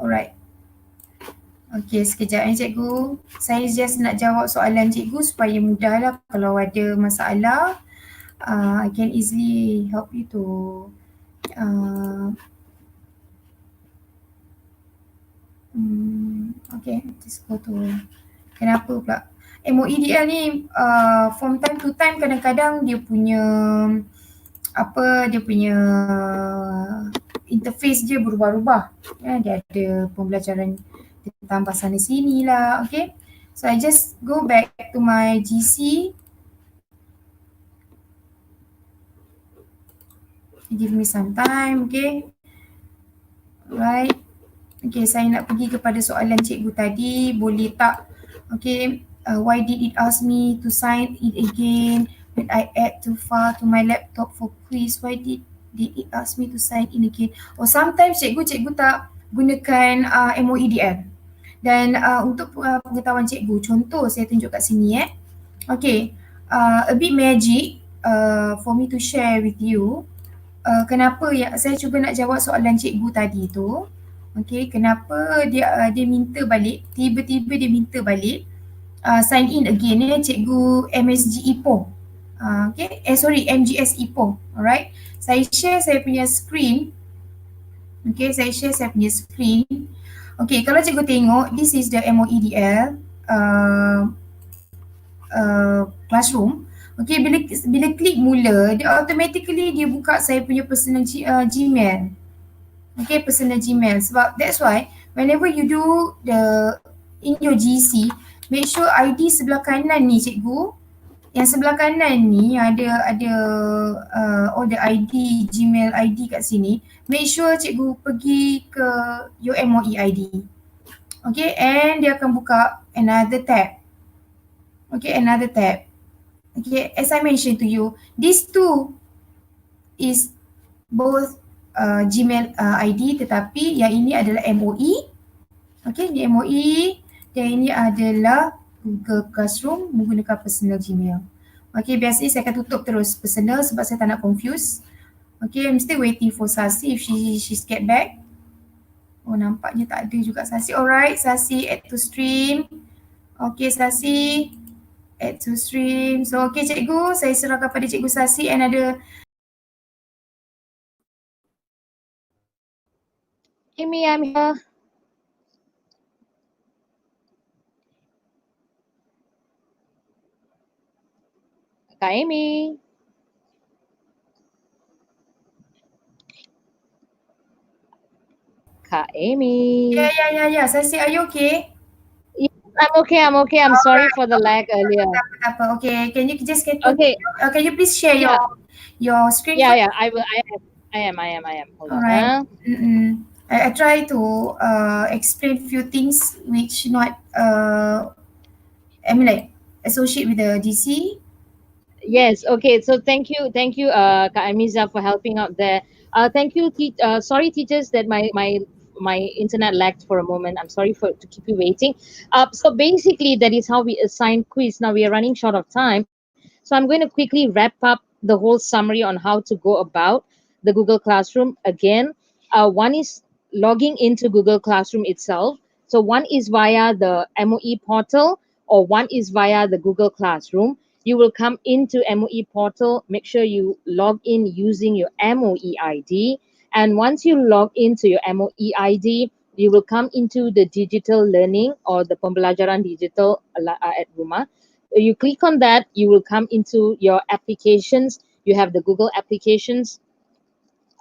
alright. Okay, sekejap cikgu. Saya just nak jawab soalan cikgu supaya mudahlah. Kalau ada masalah, I can easily help you to okay, just go to, kenapa pula MOEDL ni from time to time kadang-kadang dia punya interface dia berubah-ubah. Dia ada pembelajaran tentang bahasa sana sini lah. Okay, so I just go back to my GC. Give me some time, okay. Right. Okay, saya nak pergi kepada soalan cikgu tadi. Boleh tak? Okay, why did it ask me to sign it again when I add too far to my laptop for quiz? Why did it ask me to sign in again? Or sometimes cikgu tak gunakan MOEDL. Dan untuk pengetahuan cikgu, contoh saya tunjuk kat sini Okay, a bit magic for me to share with you. Kenapa saya cuba nak jawab soalan cikgu tadi tu. Okay, kenapa dia minta balik, tiba-tiba dia minta balik sign in again cikgu MSG Ipoh. Okay, MGS Ipoh. Alright, saya share saya punya screen. Okay, saya share saya punya screen. Okay, kalau cikgu tengok, this is the MOEDL classroom. Okay, bila klik mula, dia automatically dia buka saya punya personal Gmail. Okay, personal Gmail. Sebab that's why whenever you do in your GC, make sure ID sebelah kanan ni cikgu, yang sebelah kanan ni ada all the ID, Gmail ID kat sini. Make sure cikgu pergi ke your MOE ID. Okay, and dia akan buka another tab. Okay, another tab. Okay, as I mentioned to you, these two is both Gmail ID, tetapi yang ini adalah MOE. Okay, ini MOE dan ini adalah Google Classroom menggunakan personal Gmail. Okay, biasanya saya akan tutup terus personal sebab saya tak nak confuse. Okay, I'm still waiting for Sasi if she's get back. Oh, nampaknya tak ada juga Sasi. Alright, Sasi add to stream. Okay, Sasi add to stream. So, okay cikgu, saya serahkan pada cikgu Sasi and ada Amy, I'm here. Kak Amy. Kak Amy. Yeah. Sasi, are you okay? Yes, I'm okay. I'm sorry for the lag earlier. Tak apa. Okay, can you just get Okay. Can you please share your screen? Yeah. I am. Hold on. Alright. I try to explain few things which not I mean like associate with the DC. Yes. Okay. So thank you, Kak Amiza, for helping out there. Thank you. Sorry, teachers, that my internet lagged for a moment. I'm sorry to keep you waiting. So basically, that is how we assign quiz. Now we are running short of time, so I'm going to quickly wrap up the whole summary on how to go about the Google Classroom. Again, one is logging into Google Classroom itself. So one is via the MOE portal, or one is via the Google Classroom. You will come into MOE portal, make sure you log in using your MOE ID. And once you log into your MOE ID, you will come into the digital learning or the pembelajaran digital at rumah. You click on that, you will come into your applications. You have the Google applications.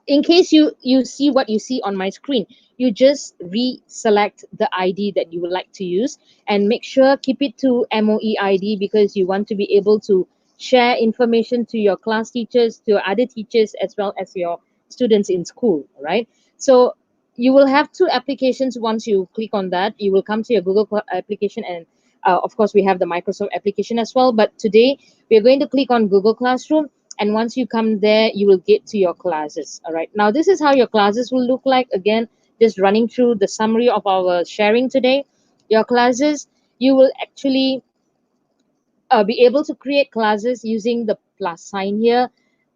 In case you see what you see on my screen, you just reselect the ID that you would like to use, and make sure keep it to MOE ID, because you want to be able to share information to your class teachers, to your other teachers, as well as your students in school, right? So you will have two applications. Once you click on that, you will come to your Google application, and of course we have the Microsoft application as well, but today we are going to click on Google Classroom. And once you come there, you will get to your classes. All right, now this is how your classes will look like. Again, just running through the summary of our sharing today. Your classes, you will actually be able to create classes using the plus sign here,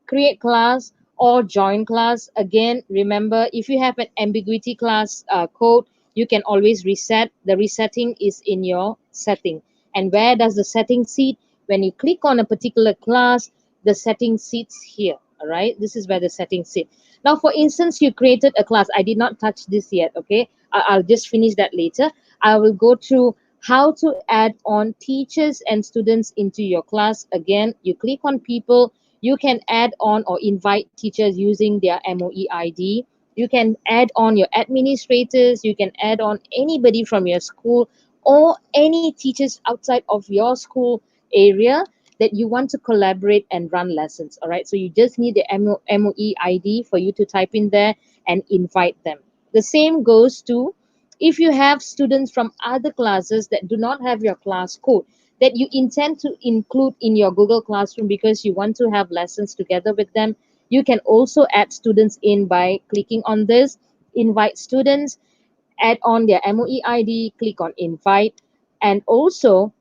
create class or join class. Again, remember, if you have an ambiguity class code, you can always reset. The resetting is in your setting. And where does the setting sit? When you click on a particular class, the setting sits here. All right, this is where the settings sit. Now, for instance, you created a class. I did not touch this yet. Okay, I'll just finish that later. I will go through how to add on teachers and students into your class. Again, you click on people. You can add on or invite teachers using their MOE ID. You can add on your administrators. You can add on anybody from your school or any teachers outside of your school area. that you want to collaborate and run lessons. All right. So you just need the MOE ID for you to type in there and invite them. The same goes to if you have students from other classes that do not have your class code that you intend to include in your Google Classroom because you want to have lessons together with them, you can also add students in by clicking on this, invite students, add on their MOE ID, click on invite, and also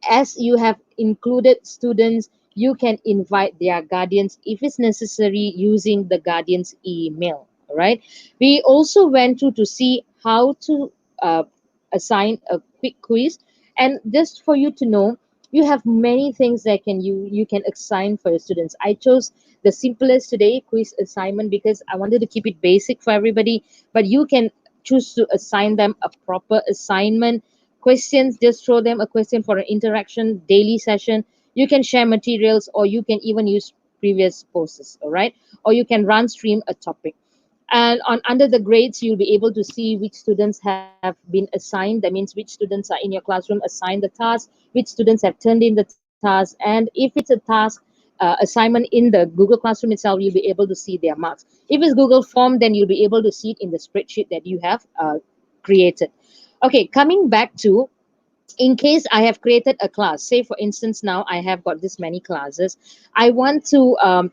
as you have included students, you can invite their guardians if it's necessary using the guardian's email. All right. We also went through to see how to assign a quick quiz, and just for you to know, you have many things that you can assign for your students. I chose the simplest today quiz assignment because I wanted to keep it basic for everybody, but you can choose to assign them a proper assignment questions. Just throw them a question for an interaction daily session. You can share materials, or you can even use previous posts. All right, or you can run stream a topic. And on under the grades, you'll be able to see which students have been assigned. That means which students are in your classroom assigned the task, which students have turned in the task, and if it's a task assignment in the Google Classroom itself, you'll be able to see their marks. If it's Google Form, then you'll be able to see it in the spreadsheet that you have created. Okay, coming back to, in case I have created a class, say for instance, now I have got this many classes, I want to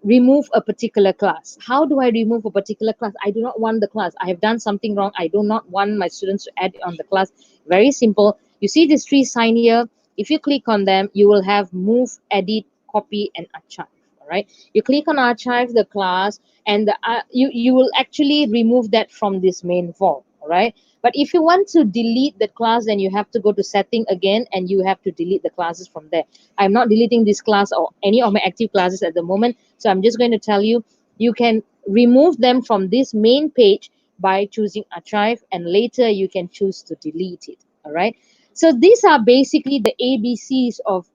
remove a particular class. How do I remove a particular class? I do not want the class. I have done something wrong. I do not want my students to add on the class. Very simple. You see these three sign here. If you click on them, you will have move, edit, copy, and archive. All right. You click on archive the class, and you will actually remove that from this main form. All right. But if you want to delete the class, then you have to go to setting again, and you have to delete the classes from there. I'm not deleting this class or any of my active classes at the moment. So I'm just going to tell you, you can remove them from this main page by choosing archive, and later you can choose to delete it. All right. So these are basically the ABCs of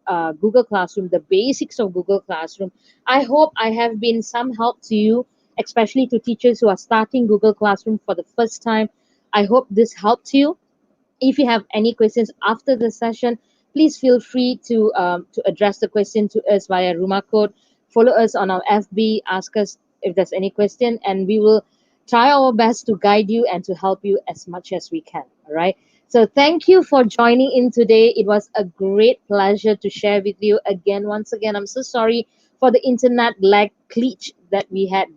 Google Classroom, the basics of Google Classroom. I hope I have been some help to you, especially to teachers who are starting Google Classroom for the first time. I hope this helped you. If you have any questions after the session, please feel free to address the question to us via Ruma Code. Follow us on our FB, ask us if there's any question, and we will try our best to guide you and to help you as much as we can. All right. So thank you for joining in today. It was a great pleasure to share with you again. Once again, I'm so sorry for the internet lag glitch that we had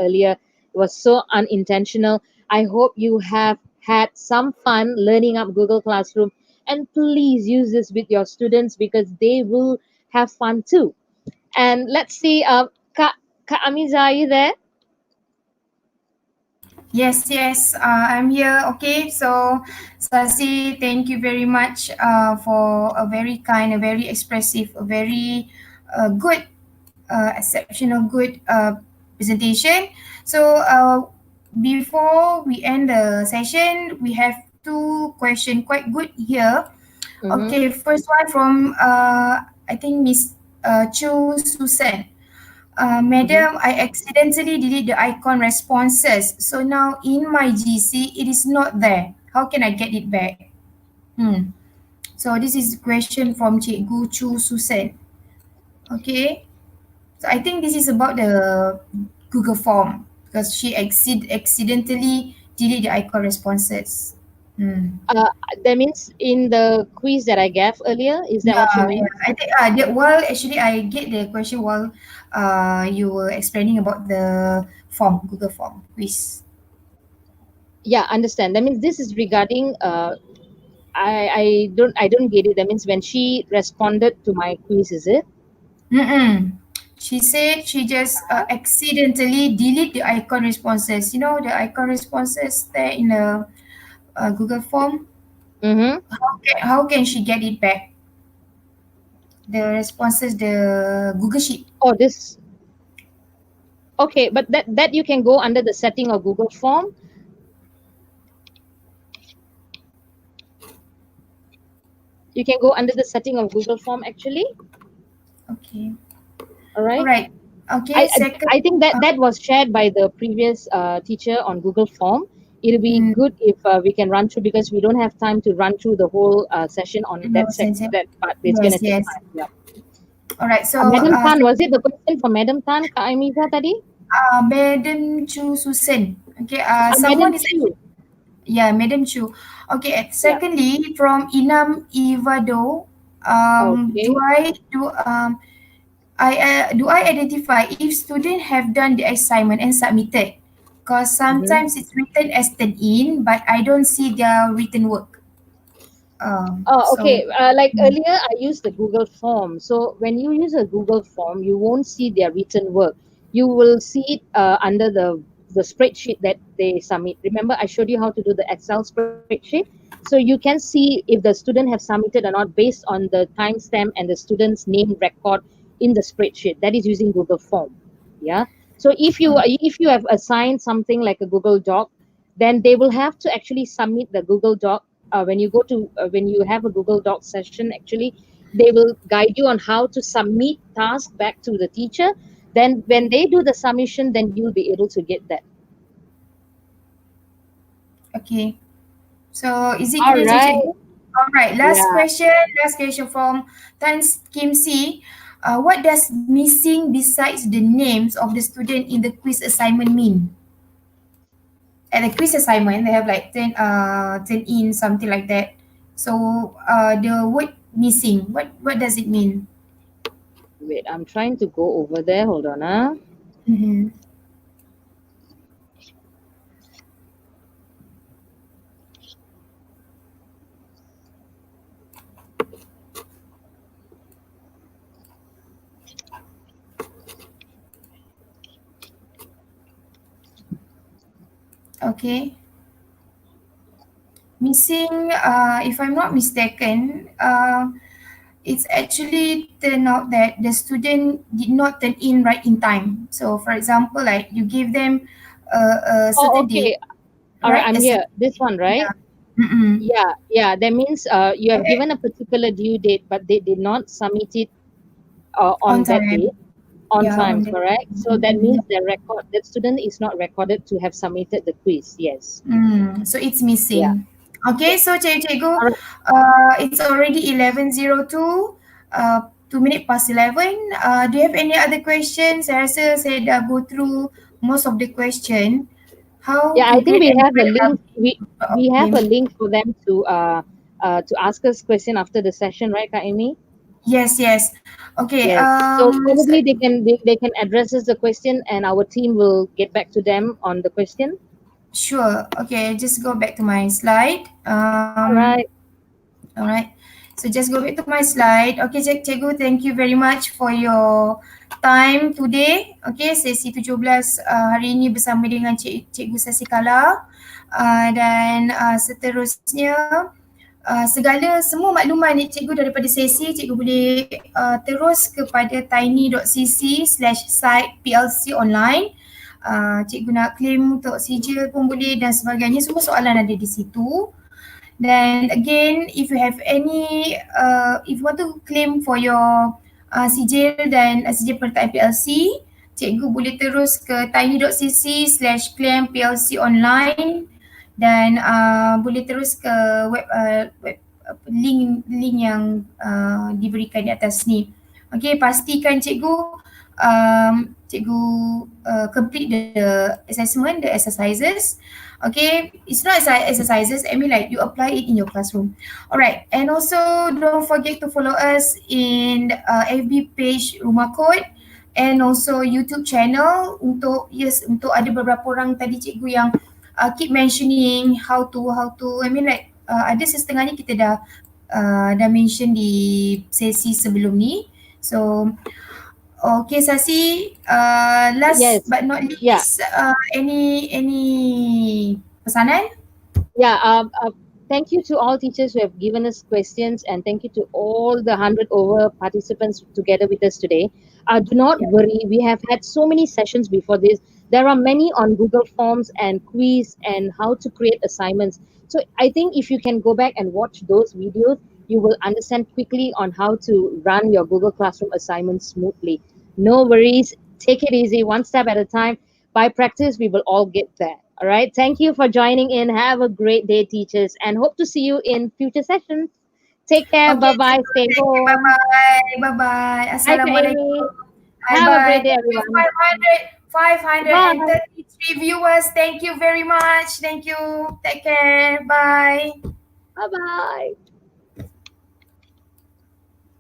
earlier. It was so unintentional. I hope you have had some fun learning up Google Classroom, and please use this with your students because they will have fun too. And let's see, Kak Amiza, are you there? Yes, I'm here. Okay, so Sasi, thank you very much for a very kind, a very expressive, a very good, exceptional good presentation. So before we end the session, we have two questions quite good here. Mm-hmm. Okay, first one from I think Miss Chu Susan. Mm-hmm. Madam, I accidentally delete the icon responses. So now in my GC, it is not there. How can I get it back? Hmm. So this is a question from Cikgu Chu Susan. Okay. So I think this is about the Google form because she accidentally delete the icon responses. Hmm. Uh, that means in the quiz that I gave earlier, is that what you mean? Yeah. I think while actually I get the question while you were explaining about the form, Google form quiz. Yeah, understand. That means this is regarding I don't get it. That means when she responded to my quiz, is it? Mm-mm. She said she just accidentally delete the icon responses. You know the icon responses there in the Google form. Mm-hmm. How can she get it back? The responses, the Google Sheet. Oh, this. Okay, but that you can go under the setting of Google Form. You can go under the setting of Google Form actually. Okay. All All right. right. Okay. I Second. I think that was shared by the previous teacher on Google Form. It'll be good if we can run through, because we don't have time to run through the whole session on No sense. that part. It's Yes, gonna take yes. time. Yeah. Alright, so Madam Tan, was it the question for Madam Tan, Kak Aimiza tadi? Madam Chu Susan. Okay, Madam someone is Chu. yeah, Madam Chu. Okay, Yeah. secondly, from Inam Ivado, do Okay. I do I identify if student have done the assignment and submitted? Because Mhm. sometimes it's written as turn in, but I don't see their written work. Oh, So okay. Like earlier, I used the Google form. So when you use a Google form, you won't see their written work. You will see it under the spreadsheet that they submit. Remember, I showed you how to do the Excel spreadsheet. So you can see if the student have submitted or not based on the timestamp and the student's name record in the spreadsheet. That is using Google form. Yeah. So if you have assigned something like a Google Doc, then they will have to actually submit the Google Doc. When you have a Google Doc session, actually they will guide you on how to submit task back to the teacher. Then when they do the submission, then you'll be able to get that. okay. So is it All clear, right. Cikgu? Alright, Yeah. last question from Tan Kim Si. What does missing besides the names of the student in the quiz assignment mean? At the quiz assignment, they have like 10 in, something like that. So the word missing, what does it mean? Wait, I'm trying to go over there. Hold on. Mm-hmm. Okay. Missing, if I'm not mistaken, it's actually turned out that the student did not turn in right in time. So for example, like you give them a Oh, certain date, okay. All right, right? I'm A here. certain, This one, right? yeah. Mm-mm. Yeah, yeah. That means you have given a particular due date, but they did not submit it On on that day. time. On Yeah, time, on the correct? So that mm-mm. means that student is not recorded to have submitted the quiz. Yes. So it's Yeah. missing. Okay, so cikgu, All right. it's already 11:02, 2 minutes past 11. Do you have any other questions? Saya rasa saya dah go through most of the question. How Yeah, to I think create we and have a write link. We have a okay. link for them to ask us question after the session, right, Kak Amy? Yes, yes. Okay, Yes. So probably they can address us the question, and our team will get back to them on the question. sure. Okay, just go back to my slide. All right. Alright. So just go back to my slide. Okay, Cikgu, thank you very much for your time today. Okay, sesi 17 hari ini bersama dengan Cikgu Sasikala. Dan seterusnya, segala semua makluman ni cikgu daripada sesi, cikgu boleh terus kepada tiny.cc/site PLC online. Cikgu nak claim untuk sijil pun boleh dan sebagainya, semua soalan ada di situ. Then again, if you have any, if you want to claim for your sijil dan sijil penyertaan PLC, cikgu boleh terus ke tiny.cc/claim PLC online dan boleh terus ke web link yang diberikan di atas ni. Okay, pastikan cikgu cikgu complete the assessment, the exercises. Okay, it's not exercises, I mean like you apply it in your classroom. Alright, and also don't forget to follow us in FB page Rumah Kod and also YouTube channel untuk untuk ada beberapa orang tadi cikgu yang keep mentioning how to I mean like ada setengahnya kita dah mention di sesi sebelum ni. So okay, Sasi, last Yes. but not Yeah. least, any pesanan? Yeah. Thank you to all teachers who have given us questions, and thank you to all the 100 over participants together with us today. Do not Yeah. worry, we have had so many sessions before this. There are many on Google Forms and quiz and how to create assignments. So I think if you can go back and watch those videos, you will understand quickly on how to run your Google Classroom assignments smoothly. No worries, take it easy, one step at a time. By practice, we will all get there. All right. Thank you for joining in. Have a great day, teachers, and hope to see you in future sessions. Take care. Okay, Bye bye. Stay thank you. home. Bye-bye. Bye-bye. Bye, Kak Assalamualaikum. Amy. Have a Bye-bye. great day, Thank you, everyone. 533 Bye. viewers. Thank you very much. Thank you. Take care. Bye. Bye bye.